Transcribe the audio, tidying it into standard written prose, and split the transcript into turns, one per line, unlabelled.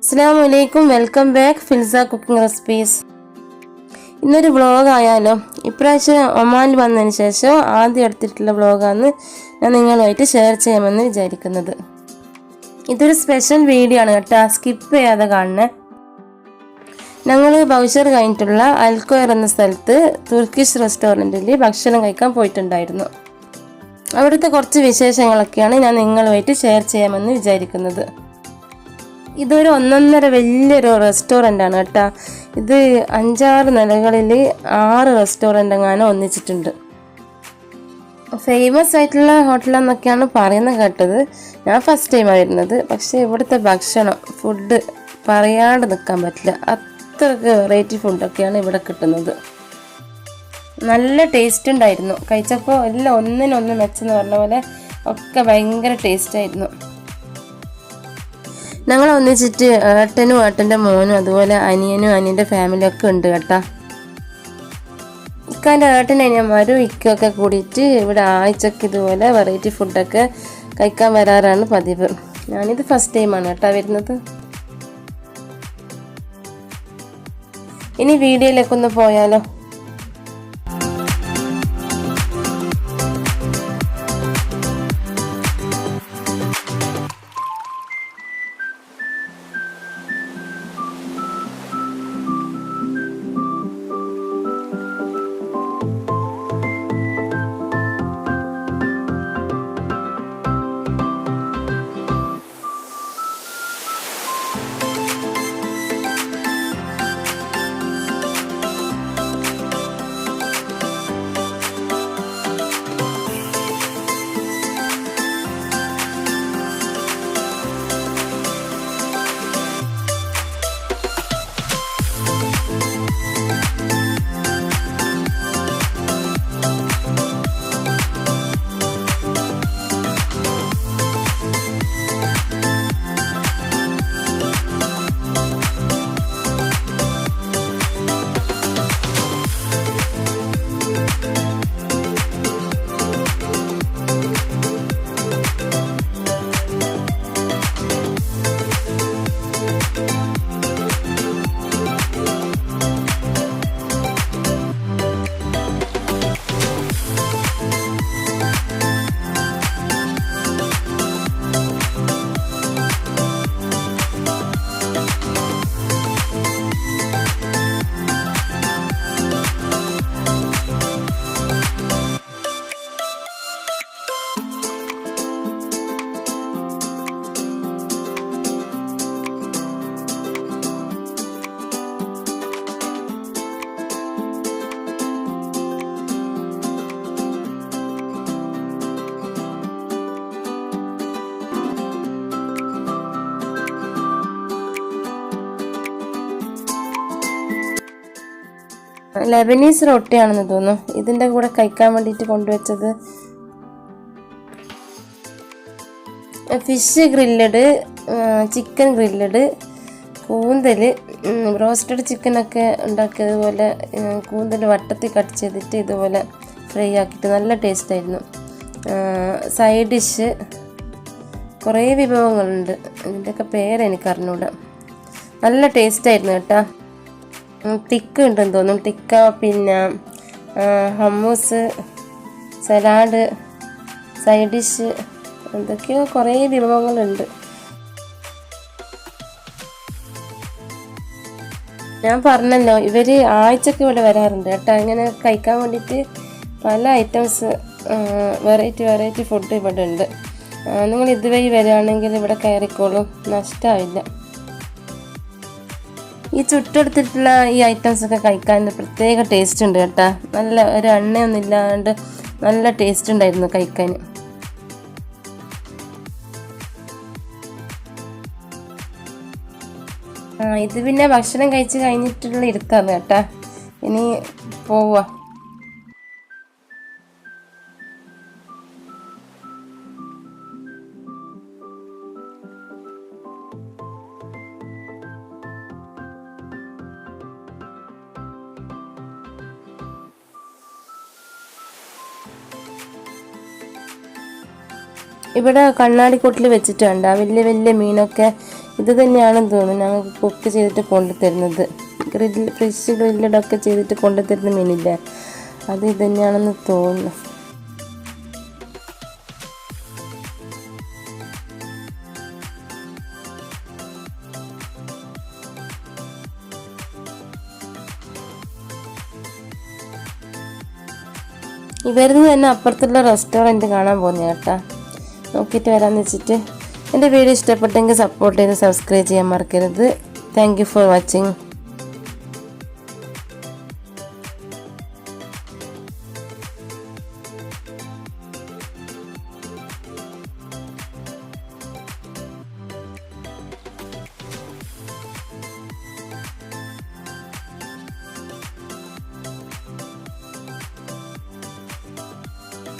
അസ്സലാമലൈക്കും, welcome back ഫിൽസ cooking recipes. ഇന്നൊരു vlog ആയാലോ. ഇപ്രാവശ്യം ഒമാനിൽ വന്നതിന് ശേഷം ആദ്യം എടുത്തിട്ടുള്ള വ്ളോഗാണ് ഞാൻ നിങ്ങളുമായിട്ട് ഷെയർ ചെയ്യാമെന്ന് വിചാരിക്കുന്നത്. ഇതൊരു സ്പെഷ്യൽ വീഡിയോ ആണ് കേട്ടോ, സ്കിപ്പ് ചെയ്യാതെ കാണണേ. ഞങ്ങൾ ബൗഷർ കഴിഞ്ഞിട്ടുള്ള അൽക്കോയർ എന്ന സ്ഥലത്ത് തുർക്കിഷ് റെസ്റ്റോറൻറ്റിൽ ഭക്ഷണം കഴിക്കാൻ പോയിട്ടുണ്ടായിരുന്നു. അവിടുത്തെ കുറച്ച് വിശേഷങ്ങളൊക്കെയാണ് ഞാൻ നിങ്ങളുമായിട്ട് ഷെയർ ചെയ്യാമെന്ന് വിചാരിക്കുന്നത്. ഇതൊരു ഒന്നൊന്നര വലിയൊരു റെസ്റ്റോറൻ്റ് ആണ് കേട്ടോ. ഇത് 5-6 നിലകളിൽ 6 റെസ്റ്റോറൻ്റ് എങ്ങാനും ഒന്നിച്ചിട്ടുണ്ട്. ഫേമസ് ആയിട്ടുള്ള ഹോട്ടലെന്നൊക്കെയാണ് പറയുന്നത് കേട്ടത്. ഞാൻ ഫസ്റ്റ് ടൈമാണ് വരുന്നത്. പക്ഷേ ഇവിടുത്തെ ഫുഡ് പറയാണ്ട് നിൽക്കാൻ പറ്റില്ല. അത്രയ്ക്ക് വെറൈറ്റി ഫുഡൊക്കെയാണ് ഇവിടെ കിട്ടുന്നത്. നല്ല ടേസ്റ്റ് ഉണ്ടായിരുന്നു. കഴിച്ചപ്പോൾ എല്ലാം ഒന്നിനൊന്ന് മെച്ചെന്ന് പറഞ്ഞ പോലെ ഒക്കെ ഭയങ്കര ടേസ്റ്റായിരുന്നു. ഞങ്ങൾ ഒന്നിച്ചിട്ട് ഏട്ടനും ഏട്ടൻ്റെ മോനും അതുപോലെ അനിയനും അനിയൻ്റെ ഫാമിലിയൊക്കെ ഉണ്ട് കേട്ടോ. ഇക്കാൻ്റെ ഏട്ടനും അനിയന്മാരും ഇക്കൊക്കെ കൂടിയിട്ട് ഇവിടെ ആഴ്ചക്ക് ഇതുപോലെ വെറൈറ്റി ഫുഡൊക്കെ കഴിക്കാൻ വരാറാണ് പതിവ്. ഞാനിത് ഫസ്റ്റ് ടൈമാണ് കേട്ടോ വരുന്നത്. ഇനി വീഡിയോയിലേക്കൊന്ന് പോയാലോ. ലെബനീസ് റൊട്ടിയാണെന്ന് തോന്നുന്നു ഇതിൻ്റെ കൂടെ കഴിക്കാൻ വേണ്ടിയിട്ട് കൊണ്ടുവച്ചത്. ഫിഷ് ഗ്രില്ലഡ്, ചിക്കൻ ഗ്രില്ലഡ്, കൂന്തൽ, റോസ്റ്റഡ് ചിക്കനൊക്കെ ഉണ്ടാക്കിയതുപോലെ കൂന്തൽ വട്ടത്തിൽ കട്ട് ചെയ്തിട്ട് ഇതുപോലെ ഫ്രൈ ആക്കിയിട്ട് നല്ല ടേസ്റ്റായിരുന്നു. സൈഡ് ഡിഷ് കുറേ വിഭവങ്ങളുണ്ട്. ഇതിൻ്റെയൊക്കെ പേരെനിക്ക് അറിഞ്ഞൂടാ. നല്ല ടേസ്റ്റായിരുന്നു കേട്ടോ. ടിക്ക ഉണ്ടെന്ന് തോന്നും. ടിക്ക, പിന്നെ ഹമ്മൂസ്, സലാഡ്, സൈഡ് ഡിഷ്, എന്തൊക്കെയോ കുറേ വിഭവങ്ങളുണ്ട്. ഞാൻ പറഞ്ഞല്ലോ, ഇവർ ആഴ്ചക്ക് ഇവിടെ വരാറുണ്ട് കേട്ടോ. ഇങ്ങനെ കഴിക്കാൻ വേണ്ടിയിട്ട് പല ഐറ്റംസ് വെറൈറ്റി ഫുഡ് ഇവിടെ ഉണ്ട്. നിങ്ങൾ ഇതുവഴി വരികയാണെങ്കിൽ ഇവിടെ കയറിക്കോളും, നഷ്ടമാവില്ല. ഈ ചുട്ടെടുത്തിട്ടുള്ള ഈ ഐറ്റംസൊക്കെ കഴിക്കാൻ പ്രത്യേക ടേസ്റ്റ് ഉണ്ട് കേട്ടോ. നല്ല ഒരു എണ്ണയൊന്നും ഇല്ലാണ്ട് നല്ല ടേസ്റ്റ് ഉണ്ടായിരുന്നു കഴിക്കാൻ. ഇത് പിന്നെ ഭക്ഷണം കഴിച്ച് കഴിഞ്ഞിട്ടുള്ള ഇരുത്താണ് കേട്ടോ. ഇനി പോവാ. ഇവിടെ കണ്ണാടിക്കൂട്ടിൽ വെച്ചിട്ടുണ്ട് വലിയ വലിയ മീനൊക്കെ. ഇത് തന്നെയാണെന്ന് തോന്നുന്നു ഞങ്ങൾക്ക് കുക്ക് ചെയ്തിട്ട് കൊണ്ടുതരുന്നത്. ഫിഷ് ഗ്രില്ലഡൊക്കെ ചെയ്തിട്ട് കൊണ്ടുതരുന്ന മീനില്ലേ, അത് ഇത് തന്നെയാണെന്ന് തോന്നുന്നു. ഇവരുന്ന് തന്നെ അപ്പുറത്തുള്ള റെസ്റ്റോറൻറ്റ് കാണാൻ പോകുന്നത് കേട്ടോ. നോക്കിയിട്ട് വരാമെന്ന് വെച്ചിട്ട്. എൻ്റെ വീഡിയോ ഇഷ്ടപ്പെട്ടെങ്കിൽ സപ്പോർട്ട് ചെയ്ത് സബ്സ്ക്രൈബ് ചെയ്യാൻ മറക്കരുത്. Thank you for watching.